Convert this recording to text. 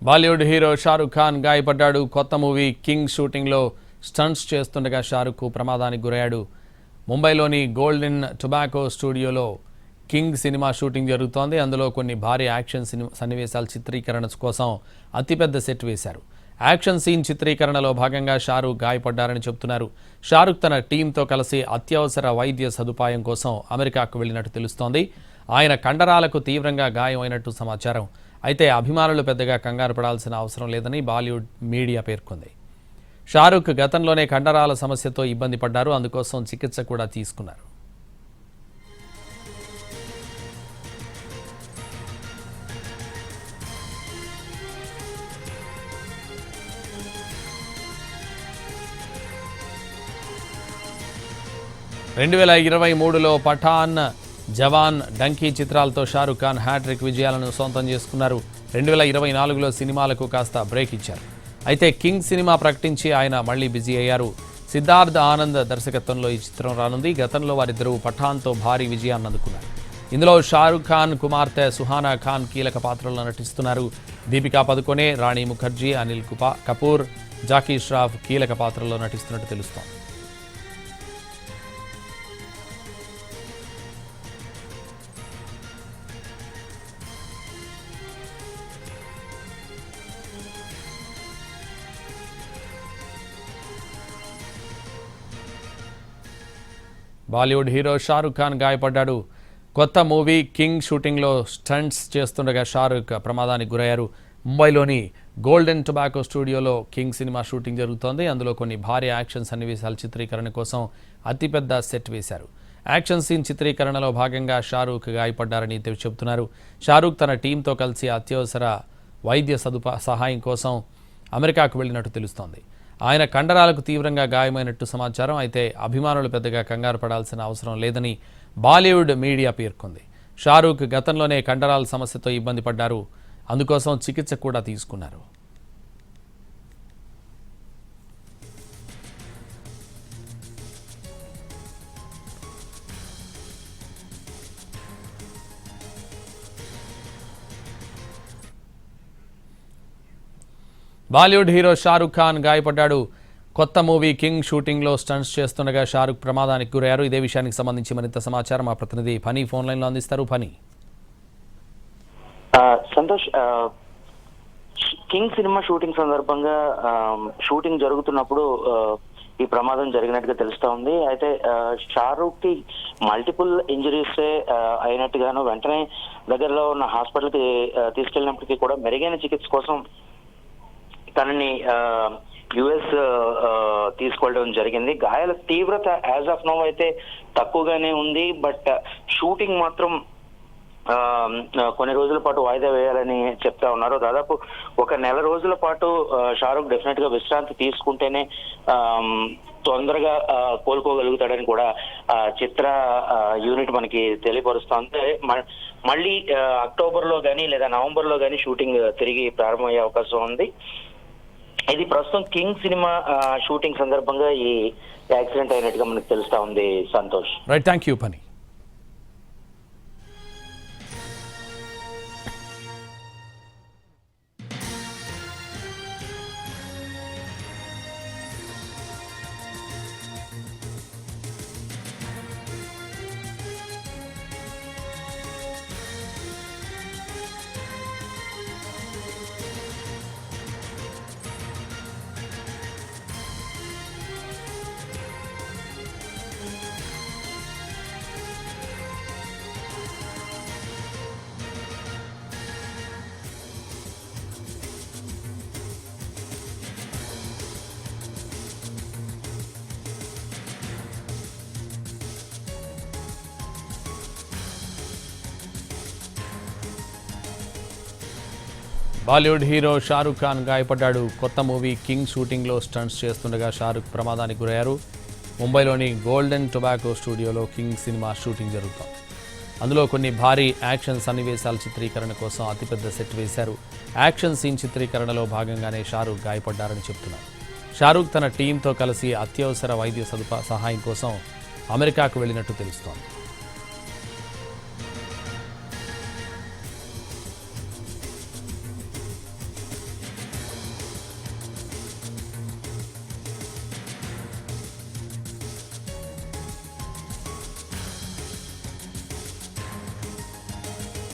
Bollywood hero Shahrukh Khan గాయపడ్డాడు. కొత్త movie king షూటింగ్లో స్టంట్స్ చేస్తుండగా షారుఖ్ ప్రమాదానికి గురయ్యాడు. ముంబైలోని గోల్డెన్ టొబాకో స్టూడియోలో కింగ్ సినిమా షూటింగ్ జరుగుతోంది. అందులో కొన్ని భారీ యాక్షన్ సన్నివేశాల చిత్రీకరణ కోసం అతిపెద్ద సెట్ వేశారు. యాక్షన్ సీన్ చిత్రీకరణలో భాగంగా షారుఖ్ గాయపడ్డారని చెబుతున్నారు. షారుఖ్ తన టీంతో కలిసి అత్యవసర వైద్య సదుపాయం కోసం అమెరికాకు వెళ్లినట్టు తెలుస్తోంది. ఆయన కండరాలకు తీవ్రంగా గాయమైనట్టు సమాచారం. అయితే అభిమానులు పెద్దగా కంగారు పడాల్సిన అవసరం లేదని బాలీవుడ్ మీడియా పేర్కొంది. షారుఖ్ గతంలోనే కండరాల సమస్యతో ఇబ్బంది పడ్డారు. అందుకోసం చికిత్స కూడా తీసుకున్నారు. (2023) పఠాన్, జవాన్, డంకీ చిత్రాలతో షారుఖ్ ఖాన్ హ్యాట్రిక్ విజయాలను సొంతం చేసుకున్నారు. 2024లో సినిమాలకు కాస్త బ్రేక్ ఇచ్చారు. అయితే కింగ్ సినిమా ప్రకటించి ఆయన మళ్లీ బిజీ అయ్యారు. సిద్ధార్థ్ ఆనంద్ దర్శకత్వంలో ఈ చిత్రం రానుంది. గతంలో వారిద్దరూ పఠాన్తో భారీ విజయాన్ని అందుకున్నారు. ఇందులో షారుఖ్ ఖాన్ కుమార్తె సుహానా ఖాన్ కీలక పాత్రల్లో నటిస్తున్నారు. దీపికా పదుకొనే, రాణి ముఖర్జీ, అనిల్ కపూర్, జాకీ ష్రాఫ్ కీలక పాత్రల్లో నటిస్తున్నట్టు తెలుస్తోంది. బాలీవుడ్ హీరో షారుఖ్ ఖాన్ గాయపడ్డాడు. కొత్త మూవీ కింగ్ షూటింగ్లో స్టంట్స్ చేస్తుండగా షారుఖ్ ప్రమాదానికి గురయ్యారు. ముంబైలోని గోల్డెన్ టొబాకో స్టూడియోలో కింగ్ సినిమా షూటింగ్ జరుగుతోంది. అందులో కొన్ని భారీ యాక్షన్ సన్నివేశాల చిత్రీకరణ కోసం అతిపెద్ద సెట్ వేశారు. యాక్షన్ సీన్ చిత్రీకరణలో భాగంగా షారుఖ్ గాయపడ్డారని చెబుతున్నారు. షారుఖ్ తన టీంతో కలిసి అత్యవసర వైద్య సహాయం కోసం అమెరికాకు వెళ్లినట్టు తెలుస్తోంది. ఆయన కండరాలకు తీవ్రంగా గాయమైనట్టు సమాచారం. అయితే అభిమానులు పెద్దగా కంగారు పడాల్సిన అవసరం లేదని బాలీవుడ్ మీడియా పేర్కొంది. షారుఖ్ గతంలోనే కండరాల సమస్యతో ఇబ్బంది పడ్డారు. అందుకోసం చికిత్స కూడా తీసుకున్నారు. బాలీవుడ్ హీరో షారుఖ్ ఖాన్ గాయపడ్డాడు. కొత్త మూవీ కింగ్ షూటింగ్లో స్టంట్స్ చేస్తుండగా షారుఖ్ ప్రమాదానికి గురయ్యారు. ఇదే విషయానికి సంబంధించి మరింత సమాచారం మా ప్రతినిధి ఫనీ ఫోన్ లైన్లో అందిస్తారు. Phani, Santosh, King cinema shooting సందర్భంగా షూటింగ్ జరుగుతున్నప్పుడు ఈ ప్రమాదం జరిగినట్టుగా తెలుస్తా ఉంది. అయితే షారుఖ్ కి మల్టిపుల్ ఇంజరీస్ అయినట్టుగాను వెంటనే దగ్గరలో ఉన్న హాస్పిటల్కి తీసుకెళ్ళినప్పటికీ కూడా మెరుగైన చికిత్స కోసం తనని యుఎస్ తీసుకెళ్ళడం జరిగింది. గాయాల తీవ్రత యాజ్ ఆఫ్ నౌ అయితే తక్కువగానే ఉంది. బట్ షూటింగ్ మాత్రం కొన్ని రోజుల పాటు వాయిదా వేయాలని చెప్తా ఉన్నారు. దాదాపు 1 నెల రోజుల పాటు షారుఖ్ డెఫినెట్ గా విశ్రాంతి తీసుకుంటేనే తొందరగా కోలుకోగలుగుతాడని కూడా చిత్ర యూనిట్ మనకి తెలియపరుస్తోంది. మళ్ళీ అక్టోబర్లో కానీ లేదా నవంబర్లో కానీ షూటింగ్ తిరిగి ప్రారంభమయ్యే అవకాశం ఉంది. ఇది ప్రస్తుతం కింగ్ సినిమా షూటింగ్ సందర్భంగా ఈ యాక్సిడెంట్ అయినట్టుగా మనకు తెలుస్తా ఉంది. Santosh, right, thank you Phani. Bollywood hero Shahrukh Khan గాయపడ్డాడు. కొత్త మూవీ కింగ్ షూటింగ్లో స్టంట్స్ చేస్తుండగా షారుఖ్ ప్రమాదానికి గురయ్యారు. ముంబైలోని గోల్డెన్ టొబాకో స్టూడియోలో కింగ్ సినిమా షూటింగ్ జరుగుతోంది. అందులో కొన్ని భారీ యాక్షన్ సన్నివేశాల చిత్రీకరణ కోసం అతిపెద్ద సెట్ వేశారు. యాక్షన్ సీన్ చిత్రీకరణలో భాగంగానే షారుఖ్ గాయపడ్డారని చెబుతున్నారు. షారుఖ్ తన టీంతో కలిసి అత్యవసర వైద్య సహాయం కోసం అమెరికాకు వెళ్లినట్టు తెలుస్తోంది.